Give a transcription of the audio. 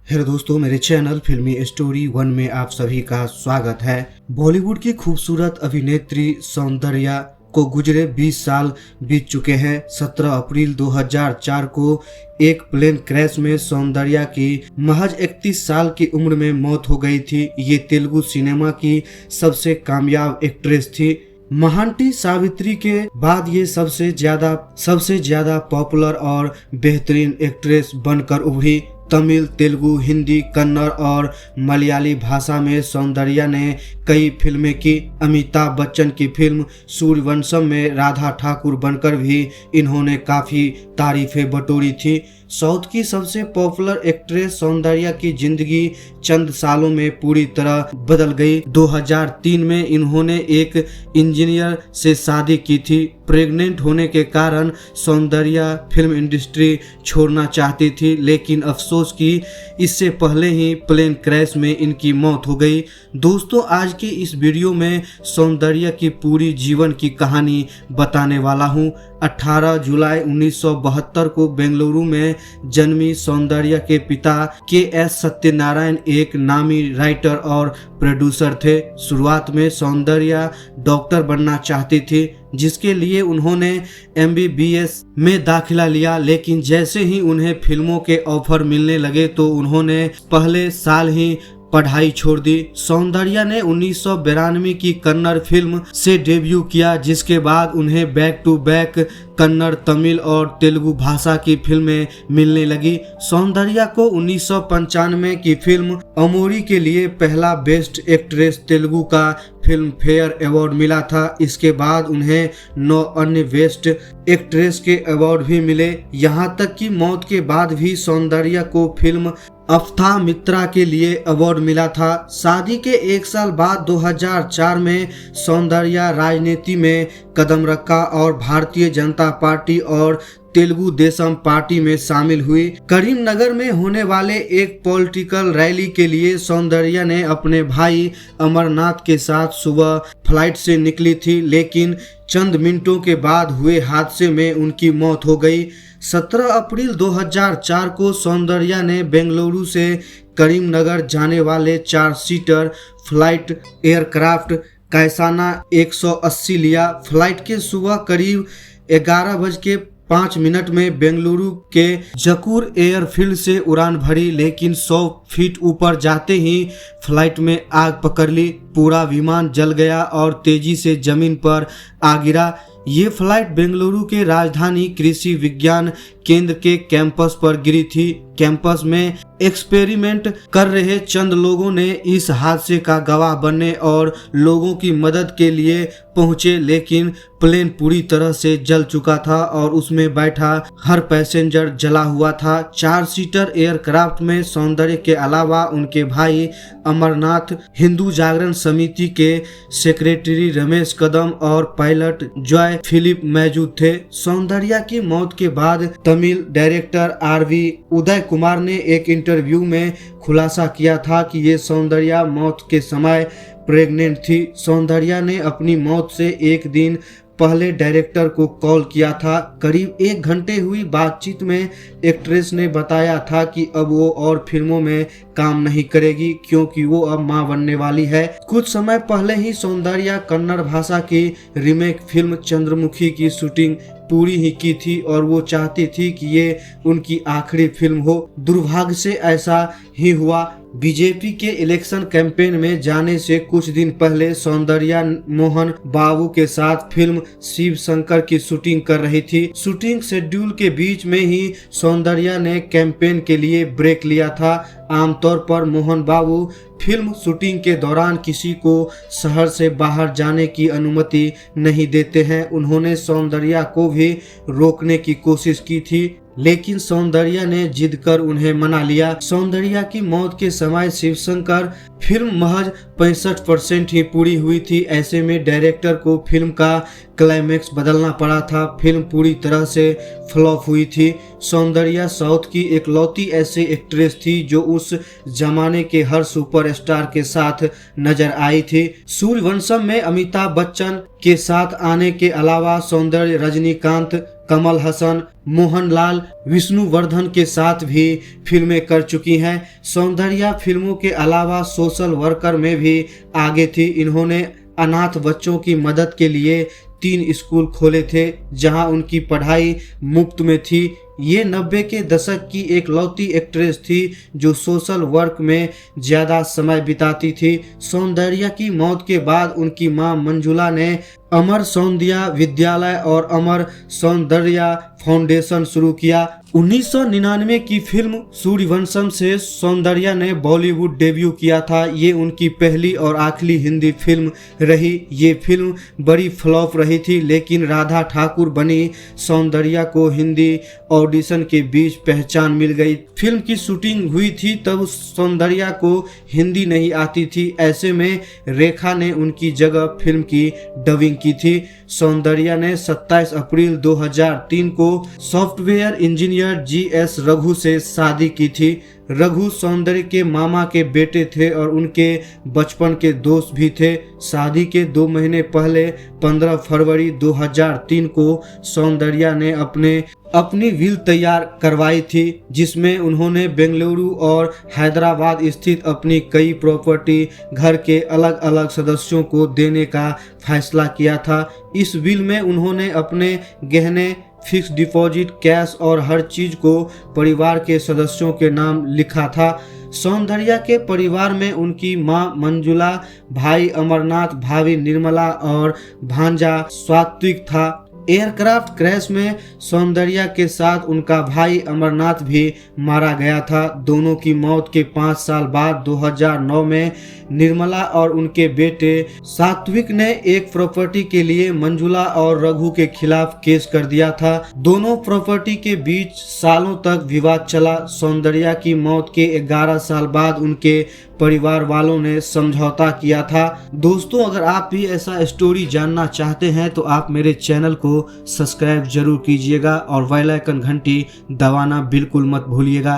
Hello दोस्तों, मेरे channel फिल्मी स्टोरी 1 में आप सभी का स्वागत है। बॉलीवुड की खूबसूरत अभिनेत्री सौंदर्या को गुजरे 20 साल बीत चुके हैं। 17 अप्रैल 2004 को एक प्लेन क्रैश में सौंदर्या की महज 31 साल की उम्र में मौत हो गई थी। ये तेलुगु सिनेमा की सबसे कामयाब एक्ट्रेस थी। महानटी सावित्री के बाद ये सबसे ज्यादा पॉपुलर और बेहतरीन एक्ट्रेस बनकर उभरी। तमिल, तेलुगु, हिंदी, कन्नड़ और मलयाली भाषा में सौंदर्या ने कई फिल्में की। अमिताभ बच्चन की फिल्म सूर्यवंशम में राधा ठाकुर बनकर भी इन्होंने काफ़ी तारीफें बटोरी थी। साउथ की सबसे पॉपुलर एक्ट्रेस सौंदर्या की जिंदगी चंद सालों में पूरी तरह बदल गई। 2003 में इन्होंने एक इंजीनियर से शादी की थी। प्रेग्नेंट होने के कारण सौंदर्या फिल्म इंडस्ट्री छोड़ना चाहती थी, लेकिन अफसोस कि इससे पहले ही प्लेन क्रैश में इनकी मौत हो गई। दोस्तों, आज के इस वीडियो में सौंदर्या की पूरी जीवन की कहानी बताने वाला हूँ। 18 जुलाई 1972 को बेंगलुरु में जन्मी सौंदर्या के पिता के.एस. सत्यनारायण एक नामी राइटर और प्रोड्यूसर थे। शुरुआत में सौंदर्या डॉक्टर बनना चाहती थी, जिसके लिए उन्होंने MBBS में दाखिला लिया, लेकिन जैसे ही उन्हें फिल्मों के ऑफर मिलने लगे तो उन्होंने पहले साल ही पढ़ाई छोड़ दी। सौंदर्या ने 1992 की कन्नड़ फिल्म से डेब्यू किया, जिसके बाद उन्हें back to back Kannada, Tamil और तेलुगु भाषा की फिल्में मिलने लगी। सौंदर्या को 1995 की फिल्म अमोरी के लिए पहला बेस्ट एक्ट्रेस तेलुगु का फिल्म फेयर अवार्ड मिला था। इसके बाद उन्हें 9 अन्य बेस्ट एक्ट्रेस के अवार्ड भी मिले। यहाँ तक कि मौत के बाद भी सौंदर्या को फिल्म अफ्था मित्रा के लिए अवार्ड मिला था। शादी के एक साल बाद 2004 में सौंदर्या राजनीति में कदम रखा और भारतीय जनता पार्टी और तेलुगु देशम पार्टी में शामिल हुई। करीमनगर में होने वाले एक पॉलिटिकल रैली के लिए सौंदर्या ने अपने भाई अमरनाथ के साथ सुबह फ्लाइट से निकली थी, लेकिन चंद मिनटों के बाद हुए हादसे में उनकी मौत हो गई। 17 अप्रैल 2004 को सौंदर्या ने बेंगलुरु से करीमनगर जाने वाले 4 सीटर फ्लाइट एयरक्राफ्ट कैसाना 180 लिया। फ्लाइट के सुबह करीब 11:05 में बेंगलुरु के जकूर एयरफील्ड से उड़ान भरी, लेकिन 100 फीट ऊपर जाते ही फ्लाइट में आग पकड़ ली। पूरा विमान जल गया और तेजी से जमीन पर आ गिरा। ये फ्लाइट बेंगलुरु के राजधानी कृषि विज्ञान केंद्र के कैंपस पर गिरी थी। कैंपस में एक्सपेरिमेंट कर रहे चंद लोगों ने इस हादसे का गवाह बनने और लोगों की मदद के लिए पहुंचे, लेकिन प्लेन पूरी तरह से जल चुका था और उसमें बैठा हर पैसेंजर जला हुआ था। 4 सीटर एयरक्राफ्ट में सौंदर्य के अलावा उनके भाई अमरनाथ, हिंदू जागरण समिति के सेक्रेटरी रमेश कदम और पायलट जॉय फिलिप मौजूद थे। सौंदर्या की मौत के बाद तमिल डायरेक्टर RV उदय कुमार ने एक इंटरव्यू में खुलासा किया था कि ये सौंदर्या मौत के समय प्रेग्नेंट थी। सौंदर्या ने अपनी मौत से एक दिन पहले डायरेक्टर को कॉल किया था। करीब 1 घंटे हुई बातचीत में एक्ट्रेस ने बताया था कि अब वो और फिल्मों में काम नहीं करेगी, क्योंकि वो अब मां बनने वाली है। कुछ समय पहले ही सौंदर्या कन्नड़ भाषा की रीमेक फिल्म चंद्रमुखी की शूटिंग पूरी ही की थी और वो चाहती थी कि ये उनकी आखिरी फिल्म हो। दुर्भाग्य से ऐसा ही हुआ। बीजेपी के इलेक्शन कैंपेन में जाने से कुछ दिन पहले सौंदर्या मोहन बाबू के साथ फिल्म शिव शंकर की शूटिंग कर रही थी। शूटिंग शेड्यूल के बीच में ही सौंदर्या ने कैंपेन के लिए ब्रेक लिया था। आमतौर पर मोहन बाबू फिल्म शूटिंग के दौरान किसी को शहर से बाहर जाने की अनुमति नहीं देते हैं। उन्होंने सौंदर्या को भी रोकने की कोशिश की थी, लेकिन सौंदर्या ने जिद कर उन्हें मना लिया। सौंदर्या की मौत के समय शिवशंकर फिल्म महज 65% ही पूरी हुई थी। ऐसे में डायरेक्टर को फिल्म का क्लाइमेक्स बदलना पड़ा था। फिल्म पूरी तरह से फ्लॉप हुई थी। सौंदर्या साउथ की एकलौती ऐसी एक्ट्रेस थी जो उस जमाने के हर सुपरस्टार के साथ नजर आई थी। सूर्यवंशम में अमिताभ बच्चन के साथ आने के अलावा सौंदर्या रजनीकांत, कमल हसन, मोहनलाल, विष्णुवर्धन के साथ भी फिल्में कर चुकी हैं। सौंदर्या फिल्मों के अलावा सोशल वर्कर में भी आगे थी। इन्होंने अनाथ बच्चों की मदद के लिए 3 स्कूल खोले थे जहां उनकी पढ़ाई मुफ्त में थी। ये 90 के दशक की एक लौती एक्ट्रेस थी जो सोशल वर्क में ज़्यादा समय बिताती थी। सौंदर्या की मौत के बाद उनकी मां मंजुला ने अमर सौंदर्या विद्यालय और अमर सौंदर्या फाउंडेशन शुरू किया। 1999 की फिल्म सूर्यवंशम से सौंदर्या ने बॉलीवुड डेब्यू किया था। ये उनकी पहली और आखिरी हिंदी फिल्म रही। ये फिल्म बड़ी फ्लॉप रही थी, लेकिन राधा ठाकुर बनी सौंदर्या को हिंदी ऑडिशन के बीच पहचान मिल गई। फिल्म की शूटिंग हुई थी तब सौंदर्या को हिंदी नहीं आती थी। ऐसे में रेखा ने उनकी जगह फिल्म की डबिंग की थी। सौंदर्या ने 27 अप्रैल 2003 को सॉफ्टवेयर इंजीनियर GS रघु से शादी की थी। रघु सौंदर्या के मामा के बेटे थे और उनके बचपन के दोस्त भी थे। शादी के 2 महीने पहले 15 फरवरी 2003 को सौंदर्या ने अपनी विल तैयार करवाई थी, जिसमें उन्होंने बेंगलुरु और हैदराबाद स्थित अपनी कई प्रॉपर्टी घर के अलग अलग सदस्यों को देने का फैसला किया था। इस विल में उन्होंने अपने गहने, फिक्स डिपॉजिट, कैश और हर चीज को परिवार के सदस्यों के नाम लिखा था। सौंदर्या के परिवार में उनकी मां मंजुला, भाई अमरनाथ, भाभी निर्मला और भांजा सात्विक था। एयरक्राफ्ट क्रैश में सौंदर्या के साथ उनका भाई अमरनाथ भी मारा गया था। दोनों की मौत के 5 साल बाद 2009 में निर्मला और उनके बेटे सात्विक ने एक प्रॉपर्टी के लिए मंजुला और रघु के खिलाफ केस कर दिया था। दोनों प्रॉपर्टी के बीच सालों तक विवाद चला। सौंदर्या की मौत के 11 साल बाद उनके परिवार वालों ने समझौता किया था। दोस्तों, अगर आप भी ऐसा स्टोरी जानना चाहते हैं तो आप मेरे चैनल को सब्सक्राइब जरूर कीजिएगा और बेल आइकन घंटी दबाना बिल्कुल मत भूलिएगा।